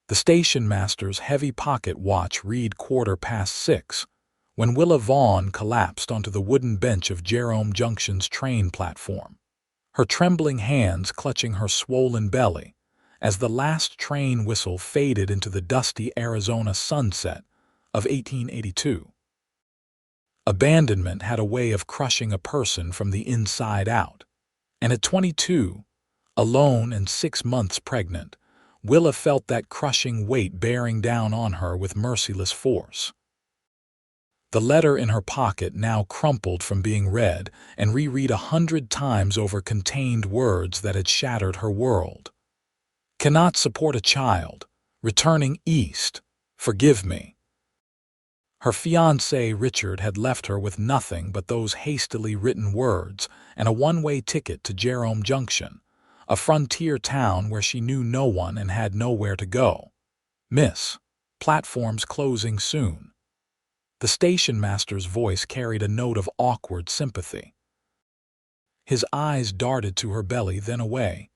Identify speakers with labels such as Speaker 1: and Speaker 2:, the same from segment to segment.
Speaker 1: The station master's heavy pocket watch read 6:15 when Willa Vaughn collapsed onto the wooden bench of Jerome Junction's train platform, her trembling hands clutching her swollen belly as the last train whistle faded into the dusty Arizona sunset of 1882. Abandonment had a way of crushing a person from the inside out, and at 22, alone and 6 months pregnant, Willa felt that crushing weight bearing down on her with merciless force. The letter in her pocket now crumpled from being read and reread 100 times over contained words that had shattered her world. Cannot support a child. Returning east. Forgive me. Her fiancé Richard had left her with nothing but those hastily written words and a one-way ticket to Jerome Junction, a frontier town where she knew no one and had nowhere to go. Miss, platform's closing soon. The station master's voice carried a note of awkward sympathy. His eyes darted to her belly, then away.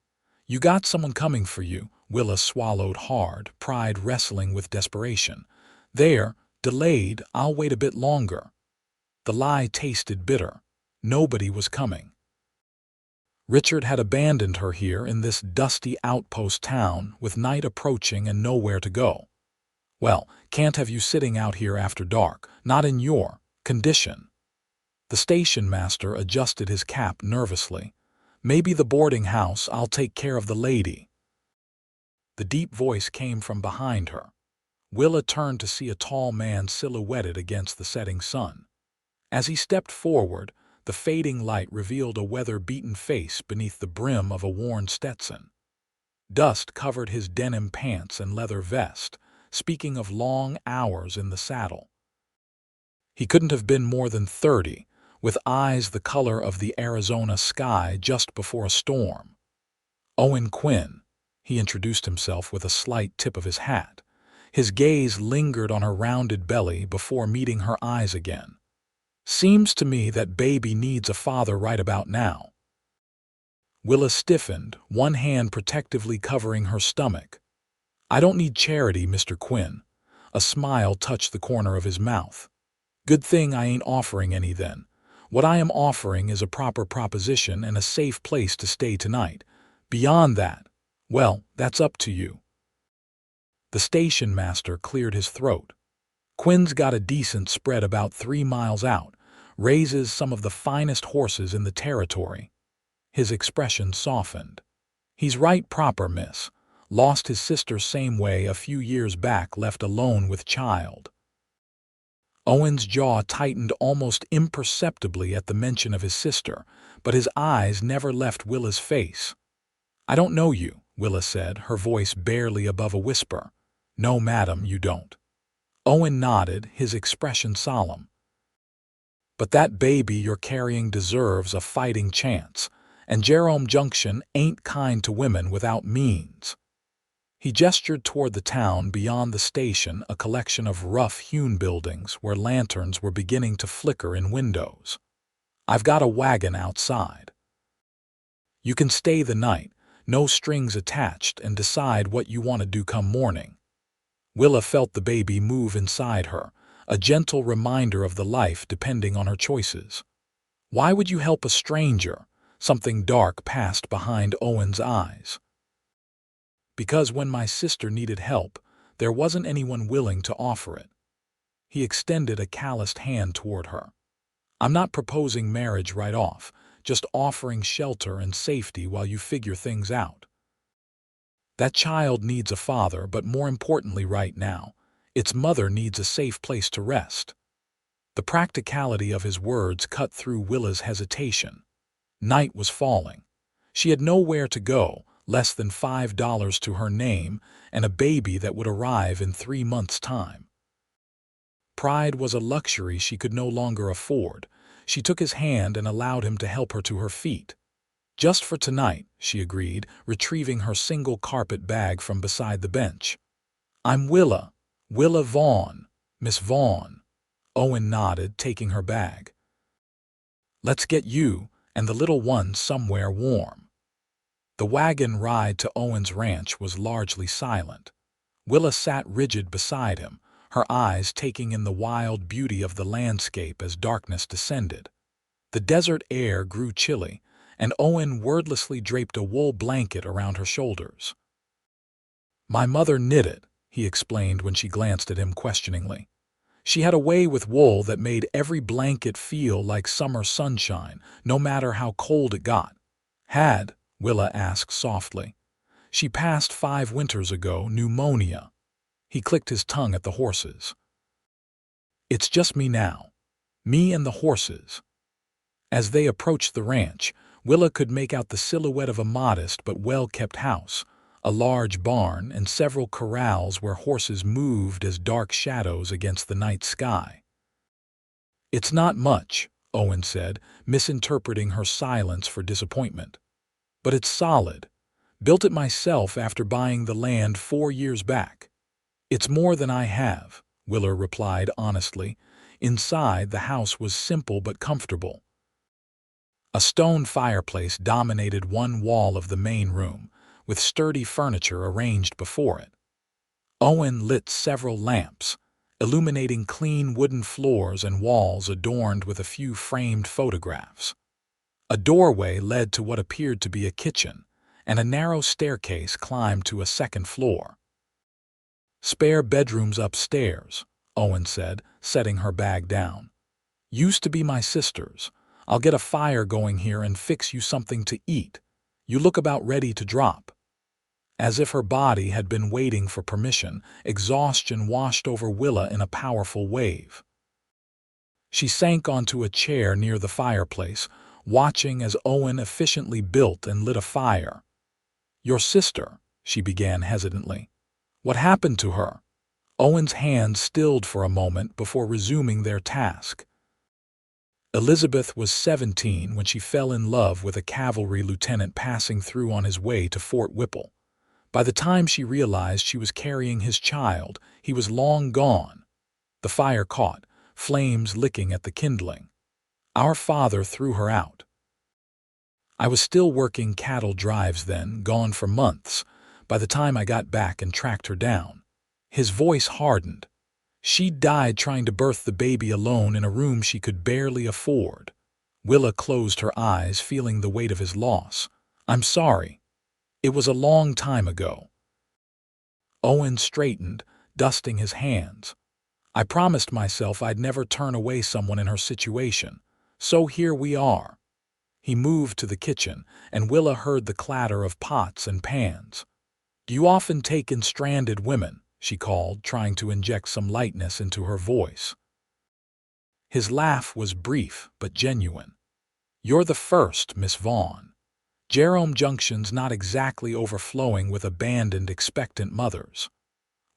Speaker 1: You got someone coming for you. Willa swallowed hard, pride wrestling with desperation. There, delayed, I'll wait a bit longer. The lie tasted bitter. Nobody was coming. Richard had abandoned her here in this dusty outpost town with night approaching and nowhere to go. Well, can't have you sitting out here after dark, not in your condition. The station master adjusted his cap nervously. Maybe the boarding house, I'll take care of the lady. The deep voice came from behind her. Willa turned to see a tall man silhouetted against the setting sun. As he stepped forward, the fading light revealed a weather-beaten face beneath the brim of a worn Stetson. Dust covered his denim pants and leather vest, speaking of long hours in the saddle. He couldn't have been more than 30, with eyes the color of the Arizona sky just before a storm. Owen Quinn, he introduced himself with a slight tip of his hat. His gaze lingered on her rounded belly before meeting her eyes again. Seems to me that baby needs a father right about now. Willa stiffened, one hand protectively covering her stomach. I don't need charity, Mr. Quinn. A smile touched the corner of his mouth. Good thing I ain't offering any then. What I am offering is a proper proposition and a safe place to stay tonight. Beyond that, well, that's up to you. The station master cleared his throat. Quinn's got a decent spread about 3 miles out, raises some of the finest horses in the territory. His expression softened. He's right proper, miss. Lost his sister same way a few years back, left alone with child. Owen's jaw tightened almost imperceptibly at the mention of his sister, but his eyes never left Willa's face. I don't know you, Willa said, her voice barely above a whisper. No, madam, you don't. Owen nodded, his expression solemn. But that baby you're carrying deserves a fighting chance, and Jerome Junction ain't kind to women without means. He gestured toward the town beyond the station, a collection of rough-hewn buildings where lanterns were beginning to flicker in windows. I've got a wagon outside. You can stay the night, no strings attached, and decide what you want to do come morning. Willa felt the baby move inside her, a gentle reminder of the life depending on her choices. Why would you help a stranger? Something dark passed behind Owen's eyes. Because when my sister needed help, there wasn't anyone willing to offer it. He extended a calloused hand toward her. I'm not proposing marriage right off, just offering shelter and safety while you figure things out. That child needs a father, but more importantly right now, its mother needs a safe place to rest. The practicality of his words cut through Willa's hesitation. Night was falling. She had nowhere to go, less than $5 to her name, and a baby that would arrive in 3 months' time. Pride was a luxury she could no longer afford. She took his hand and allowed him to help her to her feet. Just for tonight, she agreed, retrieving her single carpet bag from beside the bench. I'm Willa Vaughn, Miss Vaughn. Owen nodded, taking her bag. Let's get you and the little one somewhere warm. The wagon ride to Owen's ranch was largely silent. Willa sat rigid beside him, her eyes taking in the wild beauty of the landscape as darkness descended. The desert air grew chilly, and Owen wordlessly draped a wool blanket around her shoulders. "My mother knit it," he explained when she glanced at him questioningly. "She had a way with wool that made every blanket feel like summer sunshine, no matter how cold it got." "Had?" Willa asked softly. "She passed 5 winters ago, pneumonia." He clicked his tongue at the horses. "It's just me now. Me and the horses." As they approached the ranch, Willa could make out the silhouette of a modest but well-kept house, a large barn, and several corrals where horses moved as dark shadows against the night sky. "It's not much," Owen said, misinterpreting her silence for disappointment. "But it's solid. Built it myself after buying the land 4 years back." "It's more than I have," Willa replied honestly. Inside, the house was simple but comfortable. A stone fireplace dominated one wall of the main room, with sturdy furniture arranged before it. Owen lit several lamps, illuminating clean wooden floors and walls adorned with a few framed photographs. A doorway led to what appeared to be a kitchen, and a narrow staircase climbed to a second floor. "Spare bedrooms upstairs," Owen said, setting her bag down. "Used to be my sister's. I'll get a fire going here and fix you something to eat. You look about ready to drop." As if her body had been waiting for permission, exhaustion washed over Willa in a powerful wave. She sank onto a chair near the fireplace, watching as Owen efficiently built and lit a fire. "Your sister," she began hesitantly. "What happened to her?" Owen's hands stilled for a moment before resuming their task. Elizabeth was 17 when she fell in love with a cavalry lieutenant passing through on his way to Fort Whipple. By the time she realized she was carrying his child, he was long gone. The fire caught, flames licking at the kindling. Our father threw her out. I was still working cattle drives then, gone for months, by the time I got back and tracked her down. His voice hardened. She died trying to birth the baby alone in a room she could barely afford. Willa closed her eyes, feeling the weight of his loss. "I'm sorry. It was a long time ago." Owen straightened, dusting his hands. "I promised myself I'd never turn away someone in her situation. So here we are." He moved to the kitchen, and Willa heard the clatter of pots and pans. "Do you often take in stranded women?" she called, trying to inject some lightness into her voice. His laugh was brief but genuine. "You're the first, Miss Vaughn. Jerome Junction's not exactly overflowing with abandoned, expectant mothers."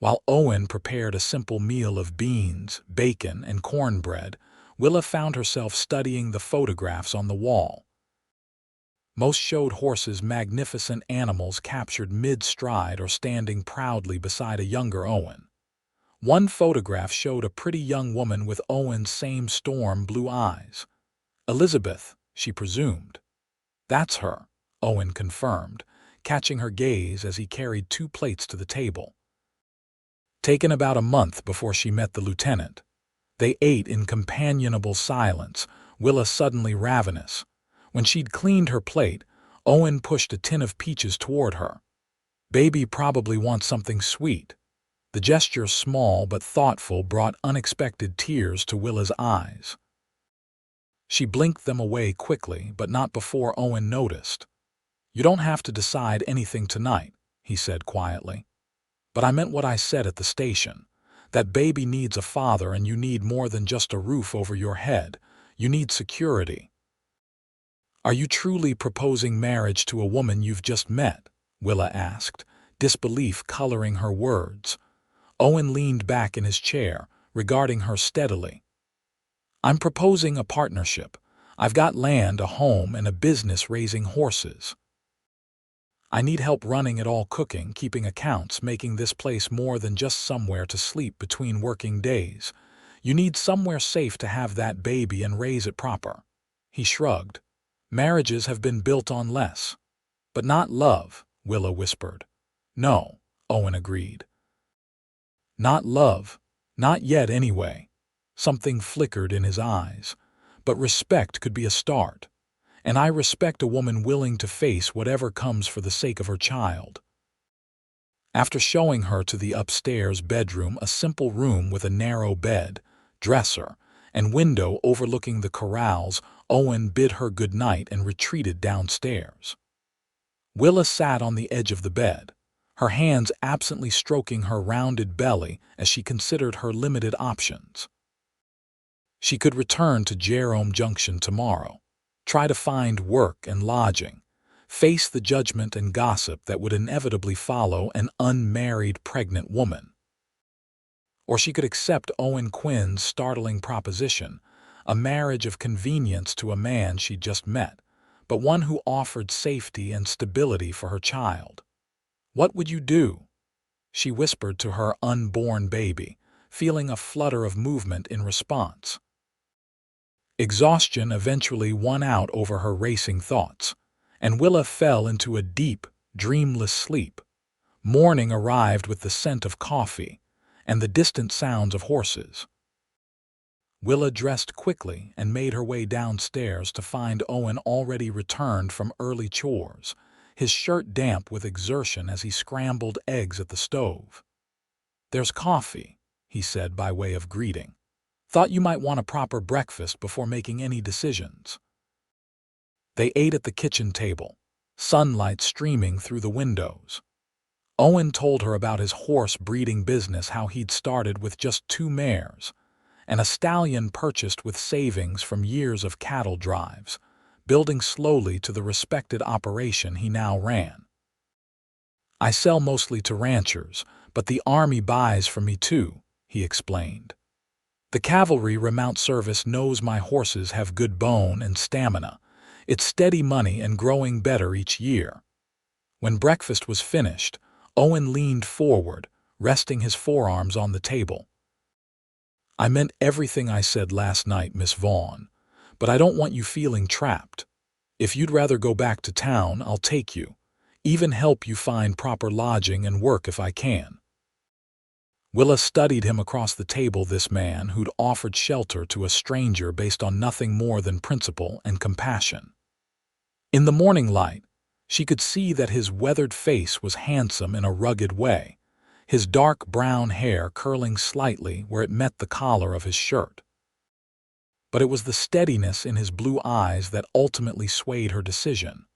Speaker 1: While Owen prepared a simple meal of beans, bacon, and cornbread, Willa found herself studying the photographs on the wall. Most showed horses, magnificent animals captured mid-stride or standing proudly beside a younger Owen. One photograph showed a pretty young woman with Owen's same storm blue eyes. "Elizabeth," she presumed. "That's her," Owen confirmed, catching her gaze as he carried 2 plates to the table. Taken about a month before she met the lieutenant. They ate in companionable silence, Willa suddenly ravenous. When she'd cleaned her plate, Owen pushed a tin of peaches toward her. "Baby probably wants something sweet." The gesture, small but thoughtful, brought unexpected tears to Willa's eyes. She blinked them away quickly, but not before Owen noticed. "You don't have to decide anything tonight," he said quietly. "But I meant what I said at the station. That baby needs a father, and you need more than just a roof over your head. You need security." "Are you truly proposing marriage to a woman you've just met?" Willa asked, disbelief coloring her words. Owen leaned back in his chair, regarding her steadily. "I'm proposing a partnership. I've got land, a home, and a business raising horses. I need help running it all, cooking, keeping accounts, making this place more than just somewhere to sleep between working days. You need somewhere safe to have that baby and raise it proper." He shrugged. "Marriages have been built on less." "But not love," Willa whispered. "No," Owen agreed. Not love. Not yet, anyway. Something flickered in his eyes. But respect could be a start. And I respect a woman willing to face whatever comes for the sake of her child. After showing her to the upstairs bedroom, a simple room with a narrow bed, dresser, and window overlooking the corrals, Owen bid her good night and retreated downstairs. Willa sat on the edge of the bed, her hands absently stroking her rounded belly as she considered her limited options. She could return to Jerome Junction tomorrow, try to find work and lodging, face the judgment and gossip that would inevitably follow an unmarried pregnant woman. Or she could accept Owen Quinn's startling proposition, a marriage of convenience to a man she'd just met, but one who offered safety and stability for her child. "What would you do?" she whispered to her unborn baby, feeling a flutter of movement in response. Exhaustion eventually won out over her racing thoughts, and Willa fell into a deep, dreamless sleep. Morning arrived with the scent of coffee and the distant sounds of horses. Willa dressed quickly and made her way downstairs to find Owen already returned from early chores, his shirt damp with exertion as he scrambled eggs at the stove. "There's coffee," he said by way of greeting. "Thought you might want a proper breakfast before making any decisions." They ate at the kitchen table, sunlight streaming through the windows. Owen told her about his horse breeding business, how he'd started with just 2 mares, and a stallion purchased with savings from years of cattle drives, building slowly to the respected operation he now ran. "I sell mostly to ranchers, but the Army buys from me too," he explained. "The cavalry remount service knows my horses have good bone and stamina. It's steady money and growing better each year." When breakfast was finished, Owen leaned forward, resting his forearms on the table. "I meant everything I said last night, Miss Vaughn, but I don't want you feeling trapped. If you'd rather go back to town, I'll take you, even help you find proper lodging and work if I can." Willa studied him across the table, this man who'd offered shelter to a stranger based on nothing more than principle and compassion. In the morning light, she could see that his weathered face was handsome in a rugged way, his dark brown hair curling slightly where it met the collar of his shirt. But it was the steadiness in his blue eyes that ultimately swayed her decision.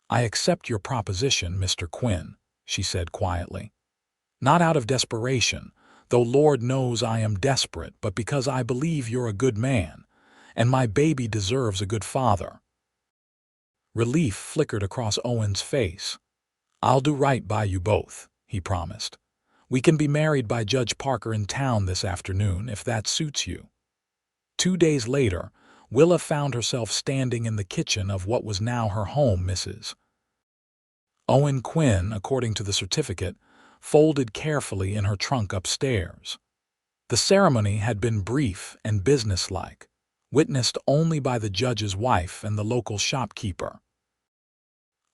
Speaker 1: "I accept your proposition, Mr. Quinn," she said quietly. "Not out of desperation, though Lord knows I am desperate, but because I believe you're a good man, and my baby deserves a good father." Relief flickered across Owen's face. "I'll do right by you both," he promised. "We can be married by Judge Parker in town this afternoon, if that suits you." 2 days later, Willa found herself standing in the kitchen of what was now her home, Mrs. Owen Quinn, according to the certificate, folded carefully in her trunk upstairs. The ceremony had been brief and businesslike, witnessed only by the judge's wife and the local shopkeeper.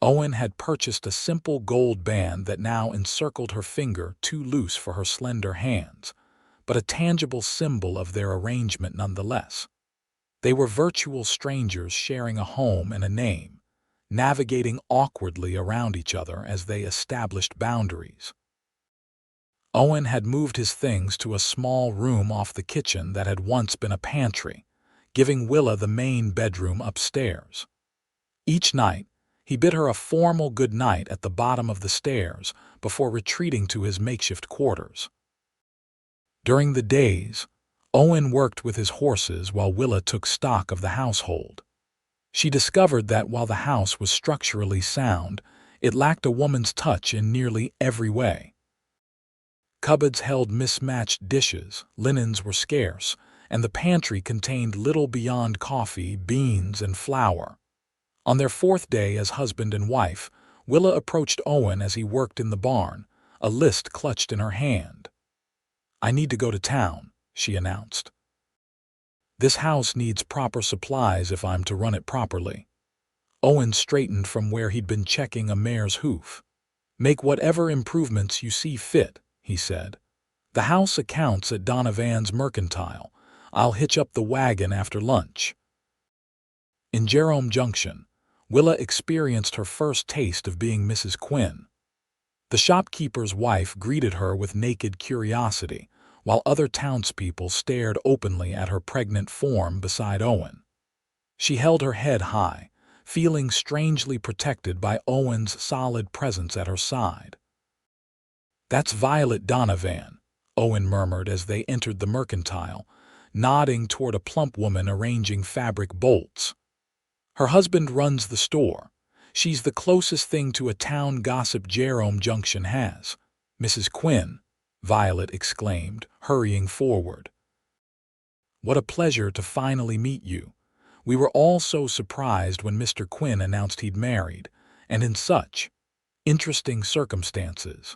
Speaker 1: Owen had purchased a simple gold band that now encircled her finger, too loose for her slender hands, but a tangible symbol of their arrangement nonetheless. They were virtual strangers sharing a home and a name, navigating awkwardly around each other as they established boundaries. Owen had moved his things to a small room off the kitchen that had once been a pantry, giving Willa the main bedroom upstairs. Each night, he bid her a formal good night at the bottom of the stairs before retreating to his makeshift quarters. During the days, Owen worked with his horses while Willa took stock of the household. She discovered that while the house was structurally sound, it lacked a woman's touch in nearly every way. Cupboards held mismatched dishes, linens were scarce, and the pantry contained little beyond coffee, beans, and flour. On their 4th day as husband and wife, Willa approached Owen as he worked in the barn, a list clutched in her hand. "I need to go to town," she announced. "This house needs proper supplies if I'm to run it properly." Owen straightened from where he'd been checking a mare's hoof. "Make whatever improvements you see fit," he said. "The house accounts at Donovan's Mercantile. I'll hitch up the wagon after lunch." In Jerome Junction, Willa experienced her first taste of being Mrs. Quinn. The shopkeeper's wife greeted her with naked curiosity, while other townspeople stared openly at her pregnant form beside Owen. She held her head high, feeling strangely protected by Owen's solid presence at her side. "That's Violet Donovan," Owen murmured as they entered the mercantile, nodding toward a plump woman arranging fabric bolts. "Her husband runs the store. She's the closest thing to a town gossip Jerome Junction has." "Mrs. Quinn," Violet exclaimed, hurrying forward. "What a pleasure to finally meet you. We were all so surprised when Mr. Quinn announced he'd married, and in such interesting circumstances."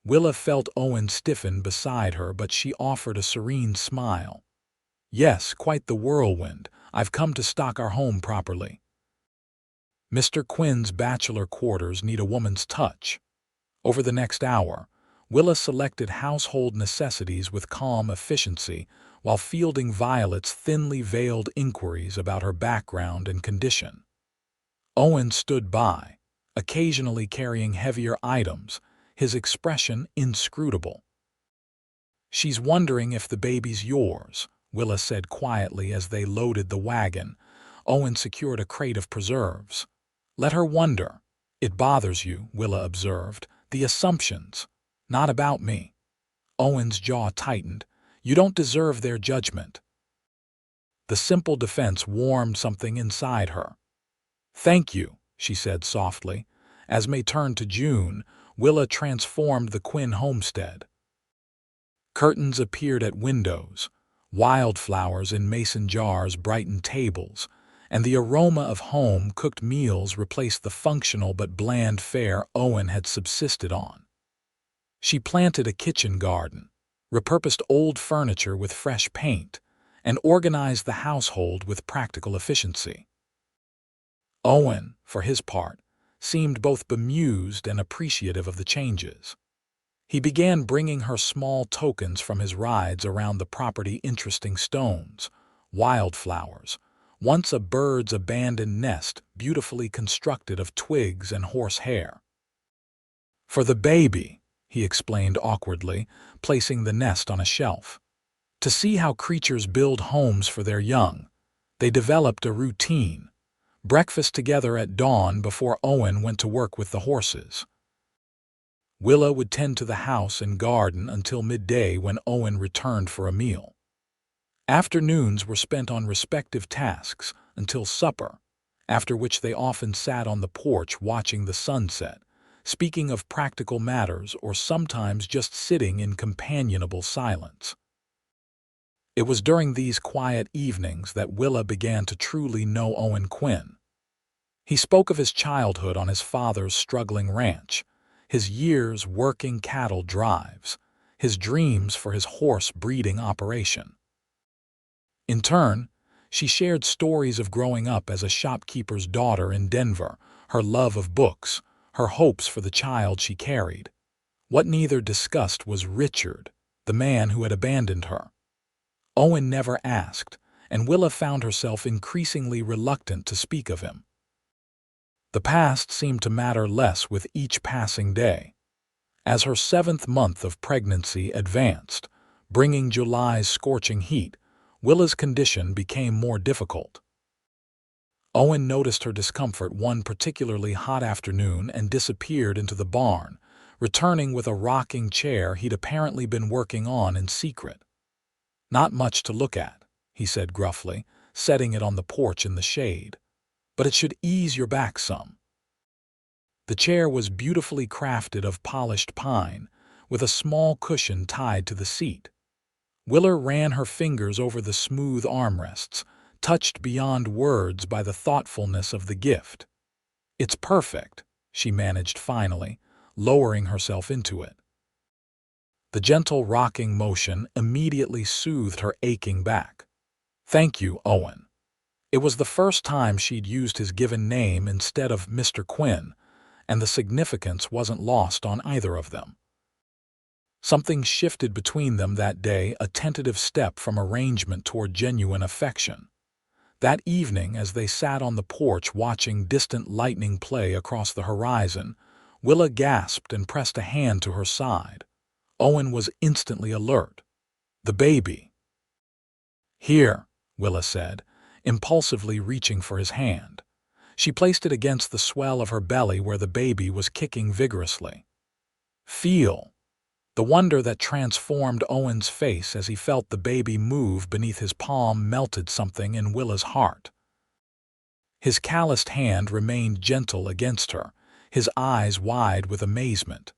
Speaker 1: Willa felt Owen stiffen beside her, but she offered a serene smile. "Yes, quite the whirlwind. I've come to stock our home properly." Mr. Quinn's bachelor quarters need a woman's touch. Over the next hour, Willa selected household necessities with calm efficiency while fielding Violet's thinly veiled inquiries about her background and condition. Owen stood by, occasionally carrying heavier items, his expression inscrutable. "She's wondering if the baby's yours," Willa said quietly as they loaded the wagon. Owen secured a crate of preserves. "Let her wonder." "It bothers you," Willa observed. "The assumptions. Not about me." Owen's jaw tightened. "You don't deserve their judgment." The simple defense warmed something inside her. "Thank you," she said softly. As May turned to June, Willa transformed the Quinn homestead. Curtains appeared at windows, wildflowers in mason jars brightened tables, and the aroma of home-cooked meals replaced the functional but bland fare Owen had subsisted on. She planted a kitchen garden, repurposed old furniture with fresh paint, and organized the household with practical efficiency. Owen, for his part, seemed both bemused and appreciative of the changes. He began bringing her small tokens from his rides around the property, interesting stones, wildflowers, once a bird's abandoned nest beautifully constructed of twigs and horsehair. "For the baby," he explained awkwardly, placing the nest on a shelf. To see how creatures build homes for their young, they developed a routine. Breakfast together at dawn before Owen went to work with the horses. Willa would tend to the house and garden until midday when Owen returned for a meal. Afternoons were spent on respective tasks until supper, after which they often sat on the porch watching the sunset, speaking of practical matters or sometimes just sitting in companionable silence. It was during these quiet evenings that Willa began to truly know Owen Quinn. He spoke of his childhood on his father's struggling ranch, his years working cattle drives, his dreams for his horse breeding operation. In turn, she shared stories of growing up as a shopkeeper's daughter in Denver, her love of books, her hopes for the child she carried. What neither discussed was Richard, the man who had abandoned her. Owen never asked, and Willa found herself increasingly reluctant to speak of him. The past seemed to matter less with each passing day. As her 7th month of pregnancy advanced, bringing July's scorching heat, Willa's condition became more difficult. Owen noticed her discomfort one particularly hot afternoon and disappeared into the barn, returning with a rocking chair he'd apparently been working on in secret. "Not much to look at," he said gruffly, setting it on the porch in the shade. "But it should ease your back some." The chair was beautifully crafted of polished pine, with a small cushion tied to the seat. Willa ran her fingers over the smooth armrests, touched beyond words by the thoughtfulness of the gift. "It's perfect," she managed finally, lowering herself into it. The gentle rocking motion immediately soothed her aching back. "Thank you, Owen." It was the first time she'd used his given name instead of Mr. Quinn, and the significance wasn't lost on either of them. Something shifted between them that day, a tentative step from arrangement toward genuine affection. That evening, as they sat on the porch watching distant lightning play across the horizon, Willa gasped and pressed a hand to her side. Owen was instantly alert. "The baby." "Here," Willa said, impulsively reaching for his hand. She placed it against the swell of her belly where the baby was kicking vigorously. "Feel." The wonder that transformed Owen's face as he felt the baby move beneath his palm melted something in Willa's heart. His calloused hand remained gentle against her, his eyes wide with amazement.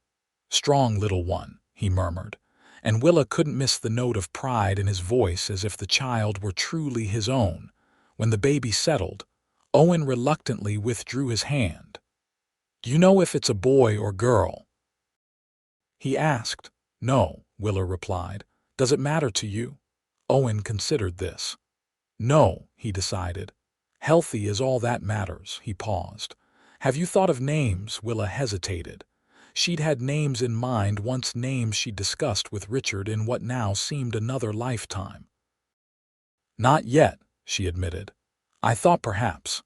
Speaker 1: "Strong little one," he murmured, and Willa couldn't miss the note of pride in his voice, as if the child were truly his own. When the baby settled, Owen reluctantly withdrew his hand. "Do you know if it's a boy or girl?" he asked. "No," Willa replied. "Does it matter to you?" Owen considered this. "No," he decided. "Healthy is all that matters." He paused. "Have you thought of names?" Willa hesitated. She'd had names in mind, once names she'd discussed with Richard in what now seemed another lifetime. "Not yet," she admitted. "I thought perhaps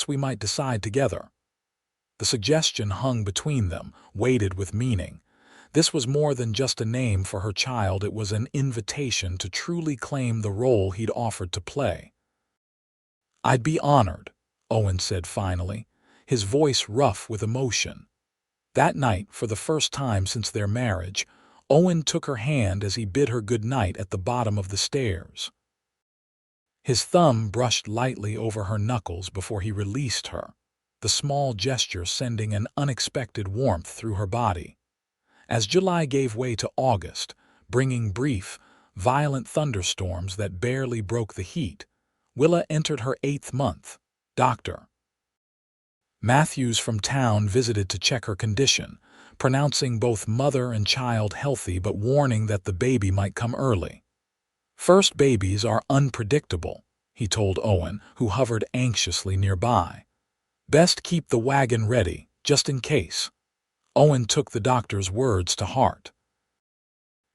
Speaker 1: we might decide together." The suggestion hung between them, weighted with meaning. This was more than just a name for her child, it was an invitation to truly claim the role he'd offered to play. "I'd be honored," Owen said finally, his voice rough with emotion. That night, for the first time since their marriage, Owen took her hand as he bid her good night at the bottom of the stairs. His thumb brushed lightly over her knuckles before he released her, the small gesture sending an unexpected warmth through her body. As July gave way to August, bringing brief, violent thunderstorms that barely broke the heat, Willa entered her 8th month. Dr. Matthews from town visited to check her condition, pronouncing both mother and child healthy but warning that the baby might come early. "First babies are unpredictable," he told Owen, who hovered anxiously nearby. "Best keep the wagon ready, just in case." Owen took the doctor's words to heart.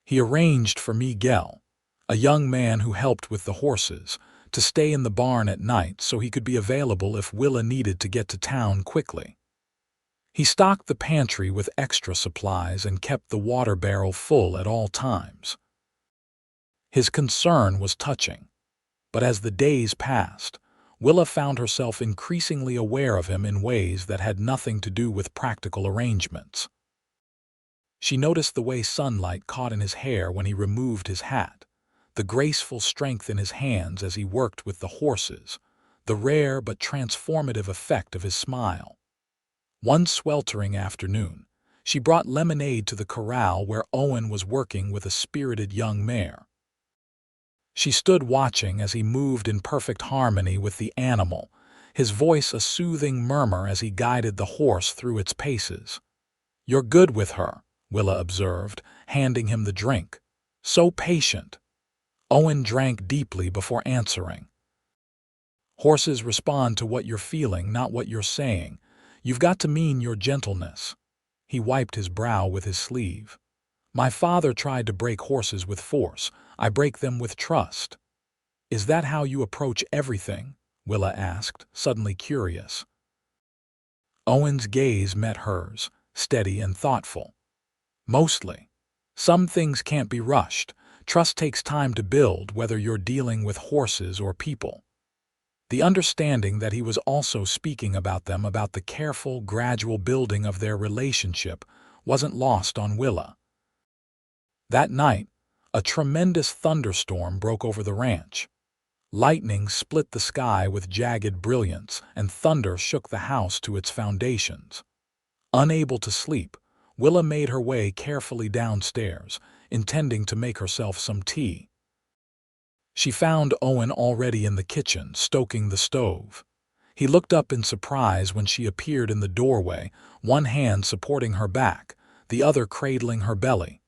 Speaker 1: He arranged for Miguel, a young man who helped with the horses, to stay in the barn at night so he could be available if Willa needed to get to town quickly. He stocked the pantry with extra supplies and kept the water barrel full at all times. His concern was touching, but as the days passed, Willa found herself increasingly aware of him in ways that had nothing to do with practical arrangements. She noticed the way sunlight caught in his hair when he removed his hat, the graceful strength in his hands as he worked with the horses, the rare but transformative effect of his smile. One sweltering afternoon, she brought lemonade to the corral where Owen was working with a spirited young mare. She stood watching as he moved in perfect harmony with the animal, his voice a soothing murmur as he guided the horse through its paces. "You're good with her," Willa observed, handing him the drink. "So patient." Owen drank deeply before answering. "Horses respond to what you're feeling, not what you're saying. You've got to mean your gentleness." He wiped his brow with his sleeve. "My father tried to break horses with force. I break them with trust." "Is that how you approach everything?" Willa asked, suddenly curious. Owen's gaze met hers, steady and thoughtful. "Mostly. Some things can't be rushed. Trust takes time to build, whether you're dealing with horses or people." The understanding that he was also speaking about the careful, gradual building of their relationship, wasn't lost on Willa. That night, a tremendous thunderstorm broke over the ranch. Lightning split the sky with jagged brilliance, and thunder shook the house to its foundations. Unable to sleep, Willa made her way carefully downstairs, intending to make herself some tea. She found Owen already in the kitchen, stoking the stove. He looked up in surprise when she appeared in the doorway, one hand supporting her back, the other cradling her belly.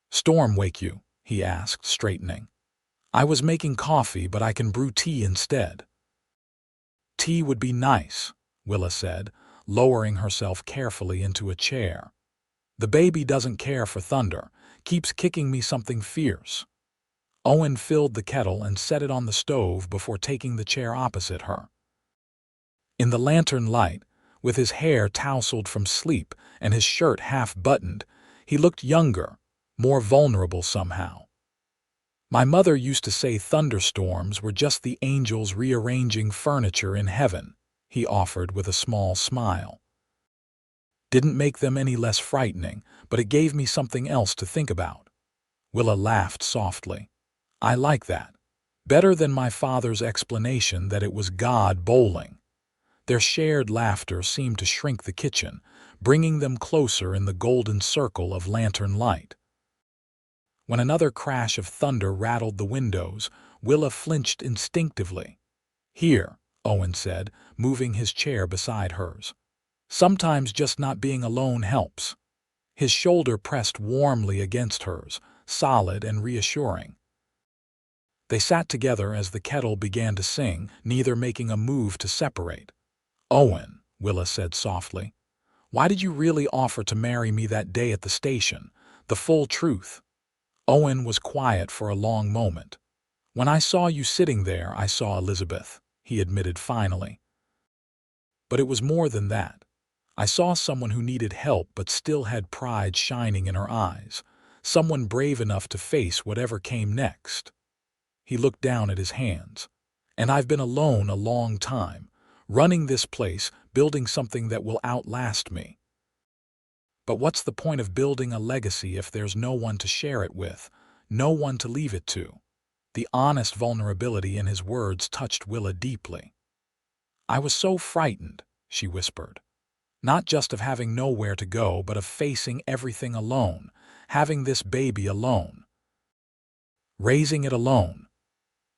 Speaker 1: "Storm wake you?" he asked, straightening. "I was making coffee, but I can brew tea instead." "Tea would be nice," Willa said, lowering herself carefully into a chair. "The baby doesn't care for thunder. keeps kicking me something fierce." Owen filled the kettle and set it on the stove before taking the chair opposite her. In the lantern light, with his hair tousled from sleep and his shirt half-buttoned, he looked younger, more vulnerable somehow. "My mother used to say thunderstorms were just the angels rearranging furniture in heaven," he offered with a small smile. "Didn't make them any less frightening, but it gave me something else to think about." Willa laughed softly. "I like that. Better than my father's explanation that it was God bowling." Their shared laughter seemed to shrink the kitchen, bringing them closer in the golden circle of lantern light. When another crash of thunder rattled the windows, Willa flinched instinctively. "Here," Owen said, moving his chair beside hers. "Sometimes just not being alone helps." His shoulder pressed warmly against hers, solid and reassuring. They sat together as the kettle began to sing, neither making a move to separate. "Owen," Willa said softly, "why did you really offer to marry me that day at the station? The full truth." Owen was quiet for a long moment. "When I saw you sitting there, I saw Elizabeth," he admitted finally. "But it was more than that. I saw someone who needed help but still had pride shining in her eyes, someone brave enough to face whatever came next." He looked down at his hands. "And I've been alone a long time, running this place, building something that will outlast me. But what's the point of building a legacy if there's no one to share it with, no one to leave it to?" The honest vulnerability in his words touched Willa deeply. "I was so frightened," she whispered. "Not just of having nowhere to go, but of facing everything alone, having this baby alone, raising it alone."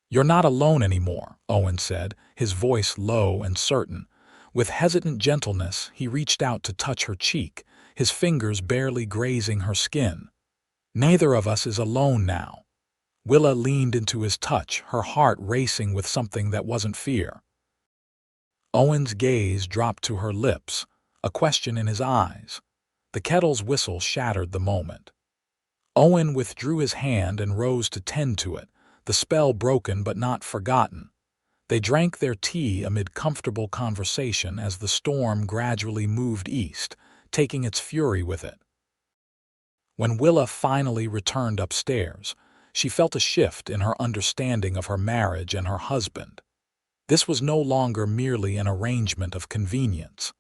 Speaker 1: "You're not alone anymore," Owen said, his voice low and certain. With hesitant gentleness, he reached out to touch her cheek, his fingers barely grazing her skin. "Neither of us is alone now." Willa leaned into his touch, her heart racing with something that wasn't fear. Owen's gaze dropped to her lips, a question in his eyes. The kettle's whistle shattered the moment. Owen withdrew his hand and rose to tend to it, the spell broken but not forgotten. They drank their tea amid comfortable conversation as the storm gradually moved east, taking its fury with it. When Willa finally returned upstairs, she felt a shift in her understanding of her marriage and her husband. This was no longer merely an arrangement of convenience.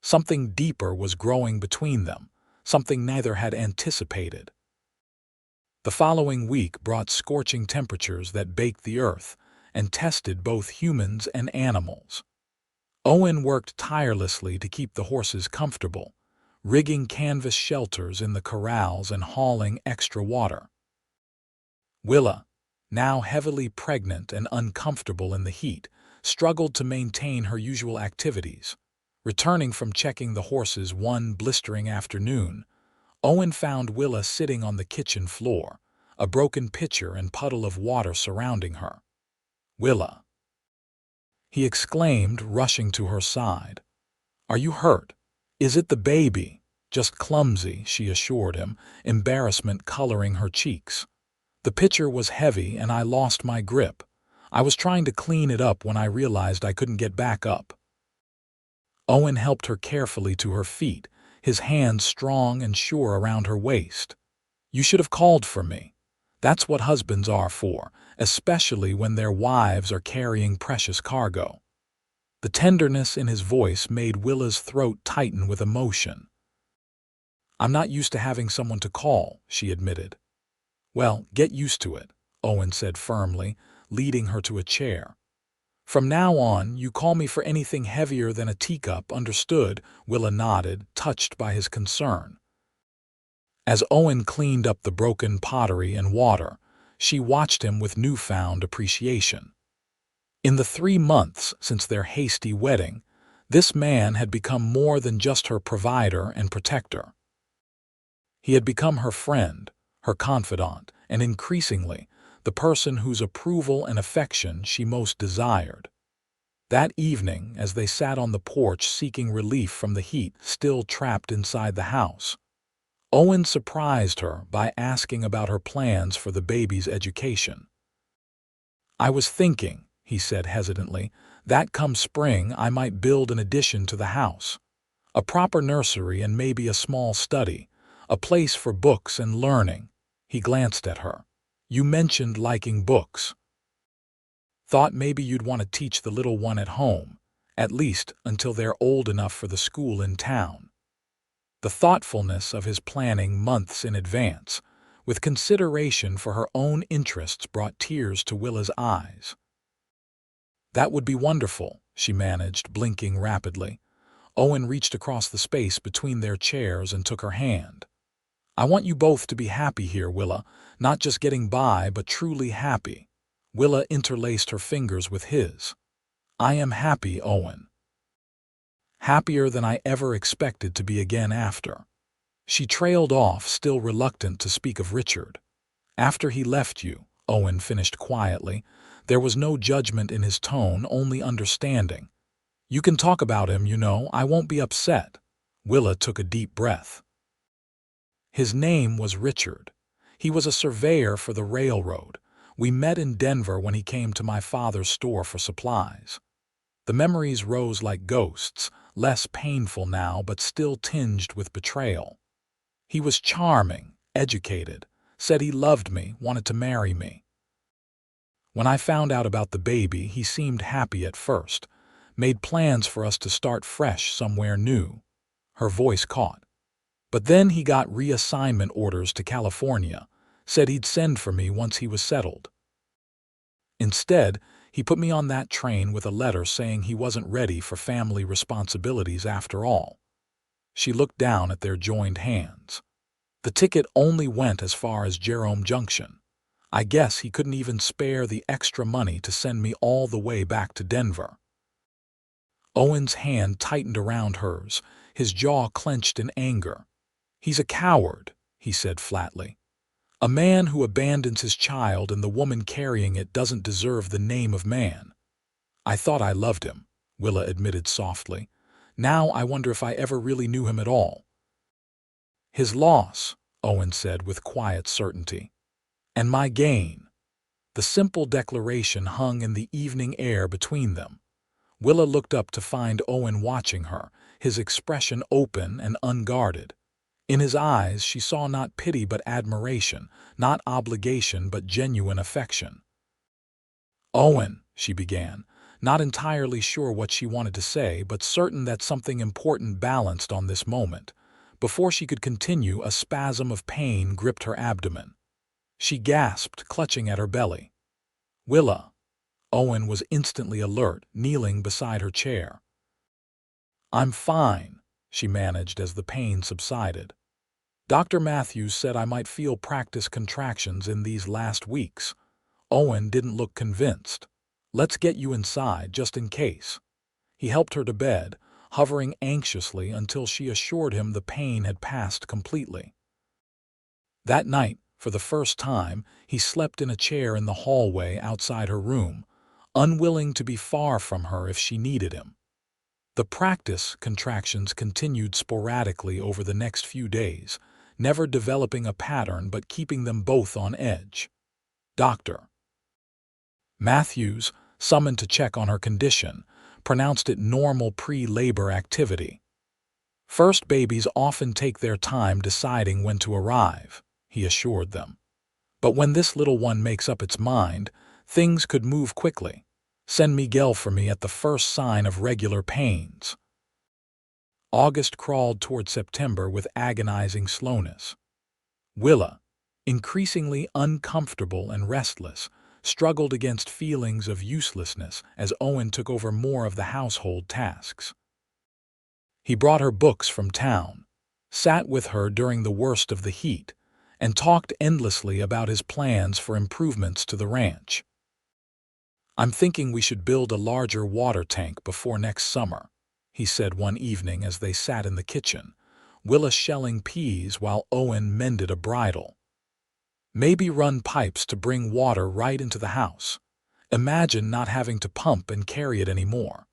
Speaker 1: Something deeper was growing between them, something neither had anticipated. The following week brought scorching temperatures that baked the earth and tested both humans and animals. Owen worked tirelessly to keep the horses comfortable, rigging canvas shelters in the corrals and hauling extra water. Willa, now heavily pregnant and uncomfortable in the heat, struggled to maintain her usual activities. Returning from checking the horses one blistering afternoon, Owen found Willa sitting on the kitchen floor, a broken pitcher and puddle of water surrounding her. "Willa," he exclaimed, rushing to her side. "Are you hurt? Is it the baby?" "Just clumsy," she assured him, embarrassment coloring her cheeks. "The pitcher was heavy and I lost my grip. I was trying to clean it up when I realized I couldn't get back up." Owen helped her carefully to her feet, his hands strong and sure around her waist. "You should have called for me. That's what husbands are for, especially when their wives are carrying precious cargo." The tenderness in his voice made Willa's throat tighten with emotion. "I'm not used to having someone to call," she admitted. "Well, get used to it," Owen said firmly, leading her to a chair. "From now on, you call me for anything heavier than a teacup, understood?" Willa nodded, touched by his concern. As Owen cleaned up the broken pottery and water, she watched him with newfound appreciation. In the 3 months since their hasty wedding, this man had become more than just her provider and protector. He had become her friend, her confidant, and increasingly, the person whose approval and affection she most desired. That evening, as they sat on the porch seeking relief from the heat still trapped inside the house, Owen surprised her by asking about her plans for the baby's education. "I was thinking," he said hesitantly, "that come spring I might build an addition to the house. A proper nursery and maybe a small study, a place for books and learning." He glanced at her. "You mentioned liking books. Thought maybe you'd want to teach the little one at home, at least until they're old enough for the school in town." The thoughtfulness of his planning months in advance, with consideration for her own interests, brought tears to Willa's eyes. "That would be wonderful," she managed, blinking rapidly. Owen reached across the space between their chairs and took her hand. "I want you both to be happy here, Willa, not just getting by, but truly happy." Willa interlaced her fingers with his. "I am happy, Owen. Happier than I ever expected to be again after." She trailed off, still reluctant to speak of Richard. "After he left you," Owen finished quietly. There was no judgment in his tone, only understanding. "You can talk about him, you know. I won't be upset." Willa took a deep breath. "His name was Richard. He was a surveyor for the railroad. We met in Denver when he came to my father's store for supplies." The memories rose like ghosts, less painful now but still tinged with betrayal. "He was charming, educated, said he loved me, wanted to marry me. When I found out about the baby, he seemed happy at first, made plans for us to start fresh somewhere new." Her voice caught. "But then he got reassignment orders to California, said he'd send for me once he was settled. Instead, he put me on that train with a letter saying he wasn't ready for family responsibilities after all." She looked down at their joined hands. "The ticket only went as far as Jerome Junction. I guess he couldn't even spare the extra money to send me all the way back to Denver." Owen's hand tightened around hers, his jaw clenched in anger. "He's a coward," he said flatly. "A man who abandons his child and the woman carrying it doesn't deserve the name of man." "I thought I loved him," Willa admitted softly. "Now I wonder if I ever really knew him at all." "His loss," Owen said with quiet certainty. "And my gain." The simple declaration hung in the evening air between them. Willa looked up to find Owen watching her, his expression open and unguarded. In his eyes she saw not pity but admiration, not obligation but genuine affection. "Owen," she began, not entirely sure what she wanted to say, but certain that something important balanced on this moment. Before she could continue, a spasm of pain gripped her abdomen. She gasped, clutching at her belly. "Willa." Owen was instantly alert, kneeling beside her chair. "I'm fine," she managed as the pain subsided. "Dr. Matthews said I might feel practice contractions in these last weeks." Owen didn't look convinced. "Let's get you inside, just in case." He helped her to bed, hovering anxiously until she assured him the pain had passed completely. That night, for the first time, he slept in a chair in the hallway outside her room, unwilling to be far from her if she needed him. The practice contractions continued sporadically over the next few days, never developing a pattern but keeping them both on edge. Dr. Matthews, summoned to check on her condition, pronounced it normal pre-labor activity. "First babies often take their time deciding when to arrive," he assured them. "But when this little one makes up its mind, things could move quickly. Send Miguel for me at the first sign of regular pains." August crawled toward September with agonizing slowness. Willa, increasingly uncomfortable and restless, struggled against feelings of uselessness as Owen took over more of the household tasks. He brought her books from town, sat with her during the worst of the heat, and talked endlessly about his plans for improvements to the ranch. "I'm thinking we should build a larger water tank before next summer," he said one evening as they sat in the kitchen, Willa shelling peas while Owen mended a bridle. "Maybe run pipes to bring water right into the house. Imagine not having to pump and carry it anymore."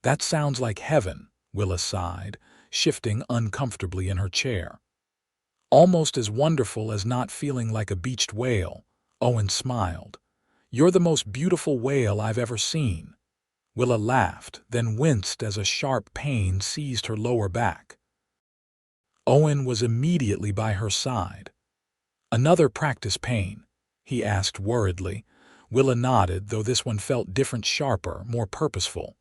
Speaker 1: "That sounds like heaven," Willa sighed, shifting uncomfortably in her chair. Almost as wonderful as not feeling like a beached whale, Owen smiled. You're the most beautiful whale I've ever seen. Willa laughed, then winced as a sharp pain seized her lower back. Owen was immediately by her side. Another practice pain? He asked worriedly. Willa nodded, though this one felt different, sharper, more purposeful.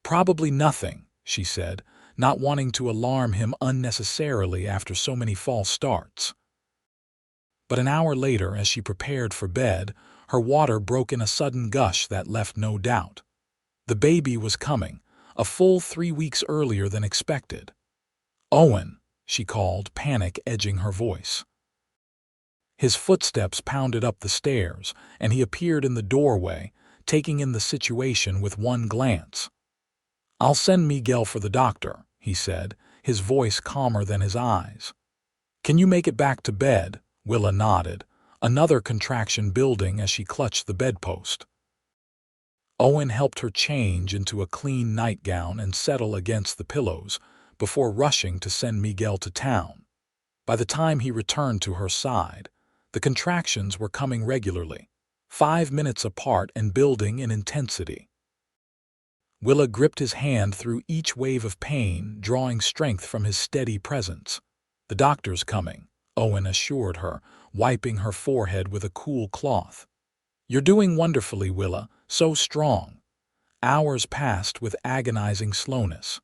Speaker 1: Probably nothing, she said, not wanting to alarm him unnecessarily after so many false starts. But an hour later, as she prepared for bed, her water broke in a sudden gush that left no doubt. The baby was coming, a full 3 weeks earlier than expected. "Owen," she called, panic edging her voice. His footsteps pounded up the stairs, and he appeared in the doorway, taking in the situation with one glance. "I'll send Miguel for the doctor," he said, his voice calmer than his eyes. "Can you make it back to bed?" Willa nodded, another contraction building as she clutched the bedpost. Owen helped her change into a clean nightgown and settle against the pillows, before rushing to send Miguel to town. By the time he returned to her side, the contractions were coming regularly, 5 minutes apart and building in intensity. Willa gripped his hand through each wave of pain, drawing strength from his steady presence. "The doctor's coming," Owen assured her, wiping her forehead with a cool cloth. "You're doing wonderfully, Willa, so strong." Hours passed with agonizing slowness.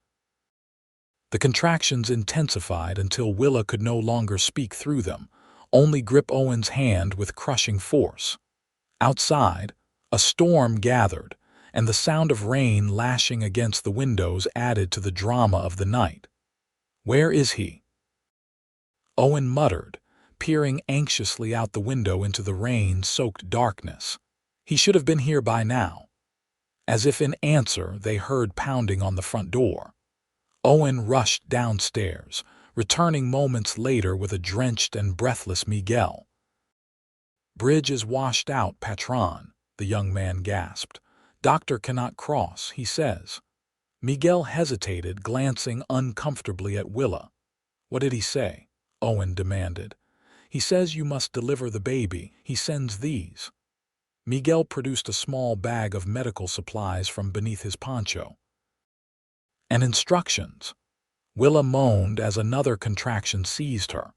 Speaker 1: The contractions intensified until Willa could no longer speak through them, only grip Owen's hand with crushing force. Outside, a storm gathered, and the sound of rain lashing against the windows added to the drama of the night. "Where is he?" Owen muttered, peering anxiously out the window into the rain-soaked darkness. "He should have been here by now." As if in answer, they heard pounding on the front door. Owen rushed downstairs, returning moments later with a drenched and breathless Miguel. "Bridge is washed out, patron," the young man gasped. "Doctor cannot cross, he says." Miguel hesitated, glancing uncomfortably at Willa. "What did he say?" Owen demanded. "He says you must deliver the baby. He sends these." Miguel produced a small bag of medical supplies from beneath his poncho. "And instructions." Willa moaned as another contraction seized her.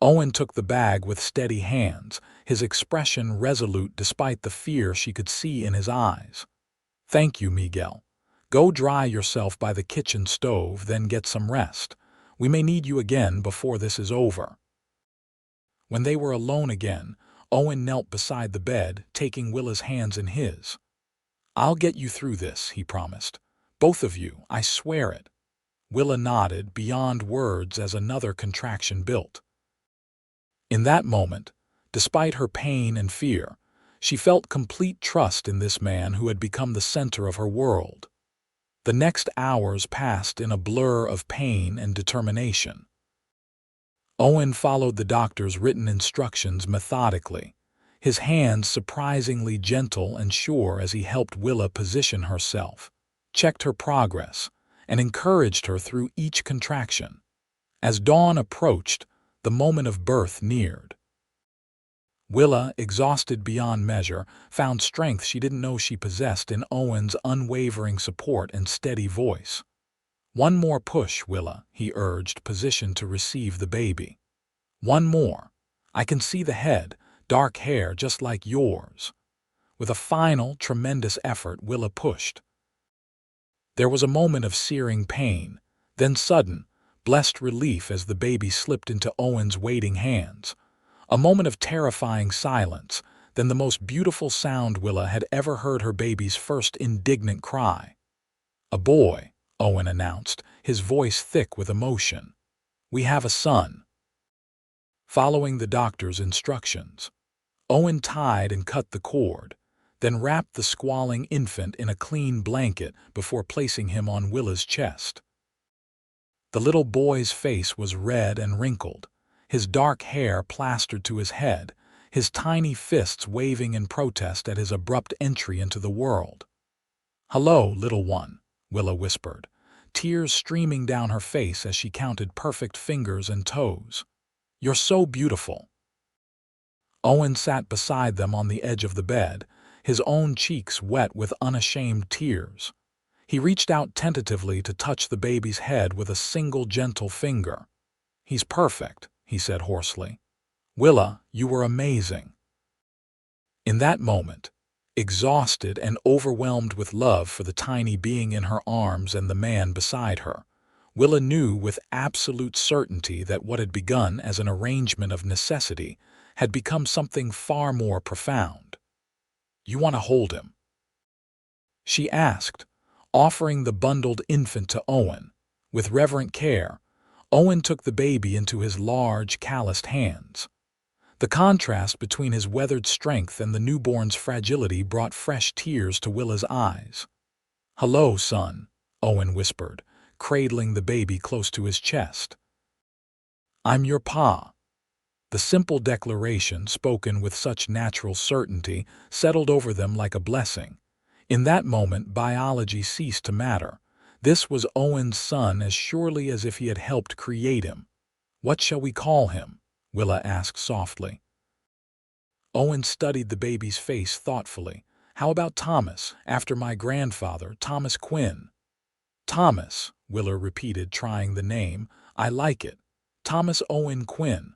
Speaker 1: Owen took the bag with steady hands, his expression resolute despite the fear she could see in his eyes. "Thank you, Miguel. Go dry yourself by the kitchen stove, then get some rest. We may need you again before this is over." When they were alone again, Owen knelt beside the bed, taking Willa's hands in his. "I'll get you through this," he promised. "Both of you, I swear it." Willa nodded beyond words as another contraction built. In that moment, despite her pain and fear, she felt complete trust in this man who had become the center of her world. The next hours passed in a blur of pain and determination. Owen followed the doctor's written instructions methodically, his hands surprisingly gentle and sure as he helped Willa position herself, checked her progress, and encouraged her through each contraction. As dawn approached, the moment of birth neared. Willa, exhausted beyond measure, found strength she didn't know she possessed in Owen's unwavering support and steady voice. "One more push, Willa," he urged, positioned to receive the baby. "One more. I can see the head, dark hair just like yours." With a final, tremendous effort, Willa pushed. There was a moment of searing pain, then sudden, blessed relief as the baby slipped into Owen's waiting hands. A moment of terrifying silence, then the most beautiful sound Willa had ever heard, her baby's first indignant cry. "A boy," Owen announced, his voice thick with emotion. "We have a son." Following the doctor's instructions, Owen tied and cut the cord, then wrapped the squalling infant in a clean blanket before placing him on Willa's chest. The little boy's face was red and wrinkled, his dark hair plastered to his head, his tiny fists waving in protest at his abrupt entry into the world. "Hello, little one," Willa whispered, tears streaming down her face as she counted perfect fingers and toes. You're so beautiful." Owen sat beside them on the edge of the bed, his own cheeks wet with unashamed tears. He reached out tentatively to touch the baby's head with a single gentle finger. "He's perfect," he said hoarsely. "Willa, you were amazing." In that moment, exhausted and overwhelmed with love for the tiny being in her arms and the man beside her, Willa knew with absolute certainty that what had begun as an arrangement of necessity had become something far more profound. "You want to hold him?" she asked, offering the bundled infant to Owen. With reverent care, Owen took the baby into his large, calloused hands. The contrast between his weathered strength and the newborn's fragility brought fresh tears to Willa's eyes. "Hello, son," Owen whispered, cradling the baby close to his chest. "I'm your pa." The simple declaration, spoken with such natural certainty, settled over them like a blessing. In that moment, biology ceased to matter. This was Owen's son as surely as if he had helped create him. "What shall we call him?" Willa asked softly. Owen studied the baby's face thoughtfully. "How about Thomas, after my grandfather, Thomas Quinn?" "Thomas," Willa repeated, trying the name. "I like it. Thomas Owen Quinn."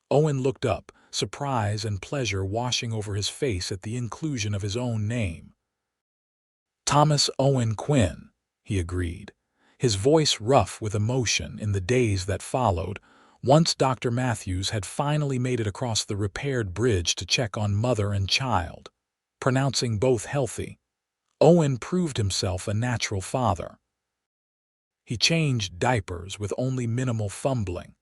Speaker 1: Owen looked up, surprise and pleasure washing over his face at the inclusion of his own name. "Thomas Owen Quinn," he agreed, his voice rough with emotion. In the days that followed, once Dr. Matthews had finally made it across the repaired bridge to check on mother and child, pronouncing both healthy, Owen proved himself a natural father. He changed diapers with only minimal fumbling,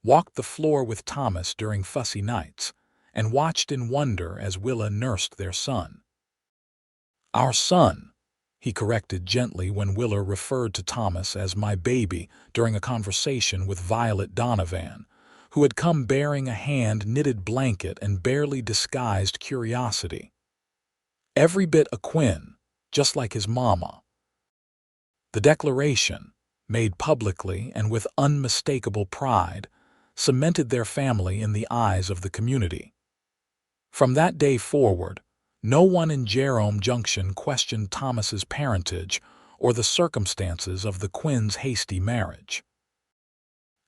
Speaker 1: walked the floor with Thomas during fussy nights, and watched in wonder as Willa nursed their son. "Our son," he corrected gently when Willa referred to Thomas as "my baby" during a conversation with Violet Donovan, who had come bearing a hand-knitted blanket and barely disguised curiosity. "Every bit a Quinn, just like his mama." The declaration, made publicly and with unmistakable pride, cemented their family in the eyes of the community. From that day forward, no one in Jerome Junction questioned Thomas's parentage or the circumstances of the Quinns' hasty marriage.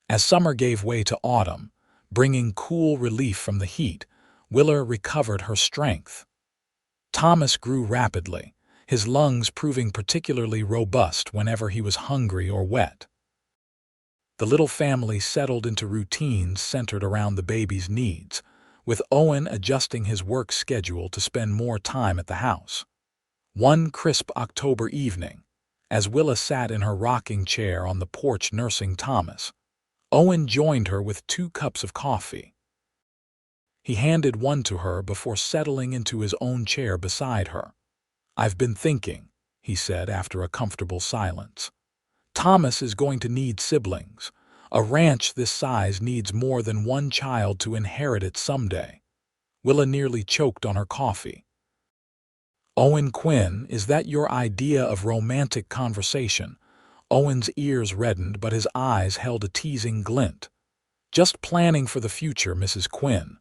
Speaker 1: As summer gave way to autumn, bringing cool relief from the heat, Willa recovered her strength. Thomas grew rapidly, his lungs proving particularly robust whenever he was hungry or wet. The little family settled into routines centered around the baby's needs, with Owen adjusting his work schedule to spend more time at the house. One crisp October evening, as Willa sat in her rocking chair on the porch nursing Thomas, Owen joined her with 2 cups of coffee. He handed one to her before settling into his own chair beside her. "I've been thinking," he said after a comfortable silence. "Thomas is going to need siblings. A ranch this size needs more than one child to inherit it someday." Willa nearly choked on her coffee. "Owen Quinn, is that your idea of romantic conversation?" Owen's ears reddened, but his eyes held a teasing glint. "Just planning for the future, Mrs. Quinn."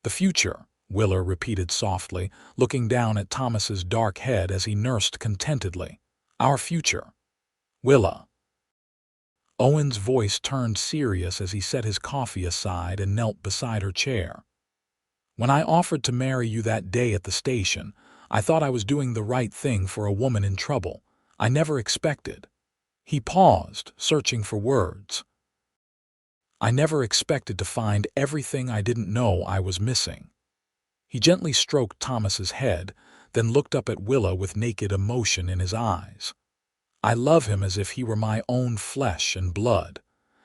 Speaker 1: "The future," Willa repeated softly, looking down at Thomas's dark head as he nursed contentedly. "Our future. Willa." Owen's voice turned serious as he set his coffee aside and knelt beside her chair. "When I offered to marry you that day at the station, I thought I was doing the right thing for a woman in trouble. I never expected—" He paused, searching for words. "I never expected to find everything I didn't know I was missing." He gently stroked Thomas's head, then looked up at Willa with naked emotion in his eyes. "I love him as if he were my own flesh and blood.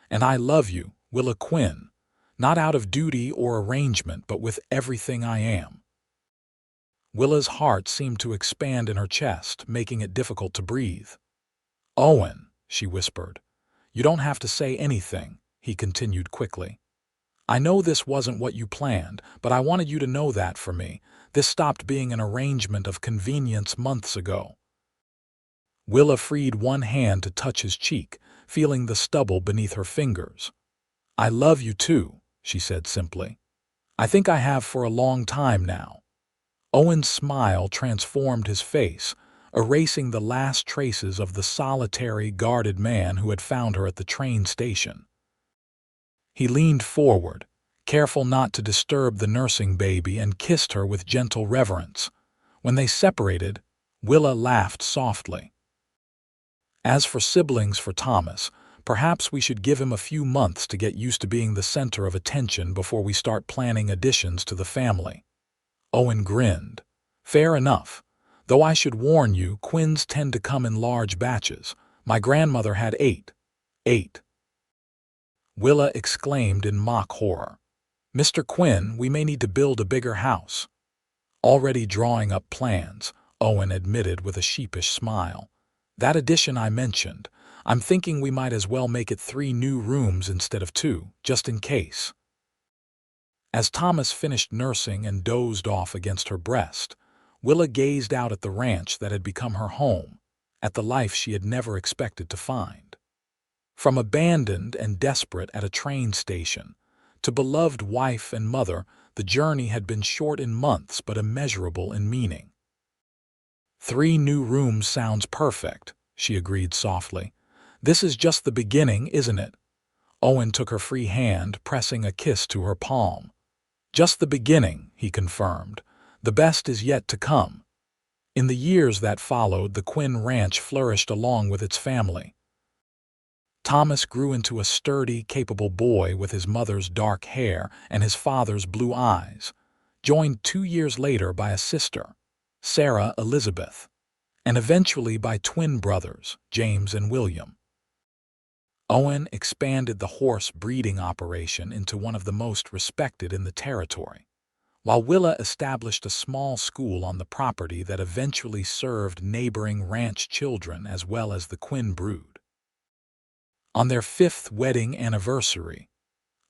Speaker 1: And I love you, Willa Quinn, not out of duty or arrangement, but with everything I am." Willa's heart seemed to expand in her chest, making it difficult to breathe. "Owen," she whispered. "You don't have to say anything," he continued quickly. "I know this wasn't what you planned, but I wanted you to know that for me, this stopped being an arrangement of convenience months ago." Willa freed one hand to touch his cheek, feeling the stubble beneath her fingers. "I love you too," she said simply. "I think I have for a long time now." Owen's smile transformed his face, erasing the last traces of the solitary, guarded man who had found her at the train station. He leaned forward, careful not to disturb the nursing baby, and kissed her with gentle reverence. When they separated, Willa laughed softly. "As for siblings for Thomas, perhaps we should give him a few months to get used to being the center of attention before we start planning additions to the family." Owen grinned. "Fair enough. Though I should warn you, Quinns tend to come in large batches. My grandmother had eight. Eight." Willa exclaimed in mock horror. "Mr. Quinn, we may need to build a bigger house." "Already drawing up plans," Owen admitted with a sheepish smile. "That addition I mentioned, I'm thinking we might as well make it 3 new rooms instead of 2, just in case." As Thomas finished nursing and dozed off against her breast, Willa gazed out at the ranch that had become her home, at the life she had never expected to find. From abandoned and desperate at a train station to beloved wife and mother, the journey had been short in months but immeasurable in meaning. 3 new rooms sounds perfect," she agreed softly. "This is just the beginning, isn't it?" Owen took her free hand, pressing a kiss to her palm. "Just the beginning," he confirmed. "The best is yet to come." In the years that followed, the Quinn ranch flourished along with its family. Thomas grew into a sturdy, capable boy with his mother's dark hair and his father's blue eyes, joined 2 years later by a sister, Sarah Elizabeth, and eventually by twin brothers, James and William. Owen expanded the horse breeding operation into one of the most respected in the territory, while Willa established a small school on the property that eventually served neighboring ranch children as well as the Quinn brood. On their 5th wedding anniversary,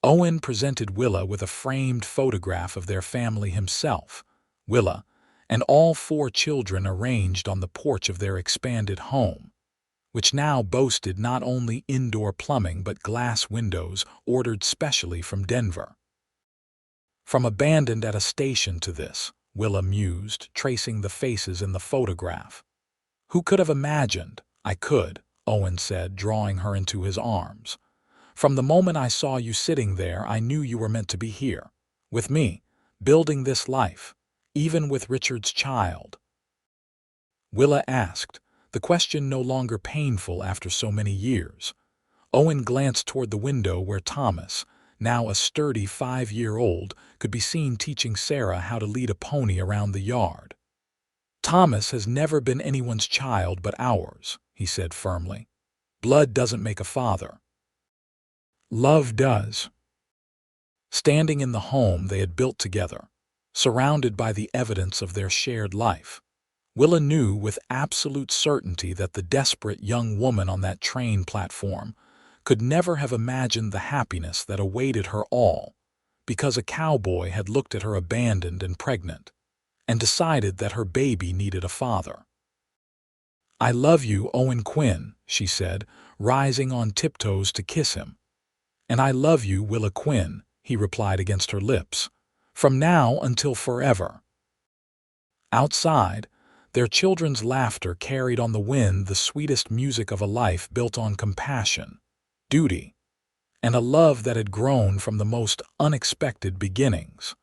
Speaker 1: Owen presented Willa with a framed photograph of their family himself, Willa, and all 4 children arranged on the porch of their expanded home, which now boasted not only indoor plumbing but glass windows ordered specially from Denver. "From abandoned at a station to this," Willa mused, tracing the faces in the photograph. "Who could have imagined?" "I could," Owen said, drawing her into his arms. "From the moment I saw you sitting there, I knew you were meant to be here, with me, building this life, even with Richard's child." Willa asked, the question no longer painful after so many years. Owen glanced toward the window where Thomas, now a sturdy 5-year-old, could be seen teaching Sarah how to lead a pony around the yard. "Thomas has never been anyone's child but ours," he said firmly. "Blood doesn't make a father. Love does." Standing in the home they had built together, surrounded by the evidence of their shared life, Willa knew with absolute certainty that the desperate young woman on that train platform could never have imagined the happiness that awaited her, all because a cowboy had looked at her abandoned and pregnant and decided that her baby needed a father. "I love you, Owen Quinn," she said, rising on tiptoes to kiss him. "And I love you, Willa Quinn," he replied against her lips, "from now until forever." Outside, their children's laughter carried on the wind the sweetest music of a life built on compassion, duty, and a love that had grown from the most unexpected beginnings.